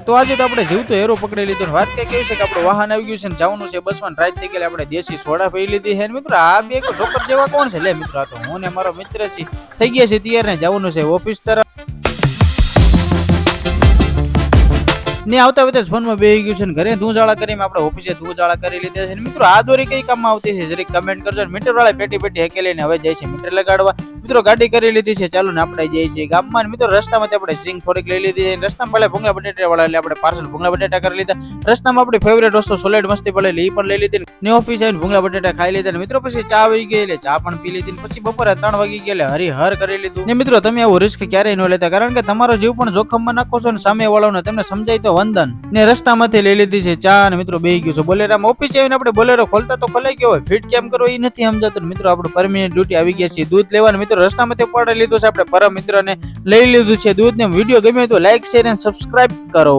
તો આજે તો આપણે જીવતો હેરો પકડી લીધો ને વાત કઈ કેવી છે કે આપણું વાહન આવી ગયું છે ને જવાનું છે બસમાં રાત થઈ ગયેલી આપણે દેશી સોડા પી લીધી છે મિત્રો આ બે ઠોકર જેવા કોણ છે લે મિત્રો આ તો હું ને મારો મિત્ર છે થઈ ગયા છે તૈયાર ને જવાનું છે ઓફિસ તરફ ને આવતા આવતા ફોનમાં બેહી ગયું છે ને ઘરે ધૂળાળા કરીને આપણે ઓફિસે ધૂળાળા કરી લીધા છે મિત્રો આ દોરી કઈ કામમાં આવતી છે જરીક કમેન્ટ કરજો મીટર વાળા પેટી હેકેલી ને હવે જાય છે મીટર લગાડવા મિત્રો ગાડી કરી લીધી છે ચાલો ને આપણે જઈએ છીએ ગામમાં મિત્રો રસ્તામાં આપણે સિંગ થોડીક લઈ લીધી છે રસ્તામાં પહેલા ભૂંગળા બટેટા વાળા એટલે આપણે પાર્સલ ભૂંગળા બટેટા કરી લીધા રસ્તામાં આપણી ફેવરેટ વસ્તુ સોલેડ મસ્તી પડેલી એ પણ લઈ લીધી ને ઓફિસ આવીને ભૂંગળા બટેટા ખાઈ લીધા ને મિત્રો પછી ચા આવી ગઈ એટલે ચા પણ પી લીધી પછી બપોરે 3 વાગી ગયા હરિહર કરી લીધું ને મિત્રો તમે આવું રિસ્ક ક્યારેય ન લેતા કારણ કે તમારો જીવ પણ જોખમમાં નાખો છો ને સામે વાળાને તમને સમજાય તો વંદન ને રસ્તામાંથી લઈ લીધી છે ચા અને મિત્રો બેહી ગયું છે બોલેરામાં ઓફિસ આવીને આપણે બોલેરો ખોલતા તો ખોલાઈ ગયો હોય ફિટ કેમ કરો એ નથી સમજાતું મિત્રો આપણે પરમિનન્ટ ડ્યુટી આવી ગયા છે દૂધ લેવાનું મિત્રો રસ્તામાંથી પાડી લીધું છે આપણે પરમ મિત્રને લઈ લીધું છે દૂધ ને વિડીયો ગમે તો લાઈક શેર અને સબસ્ક્રાઇબ કરો.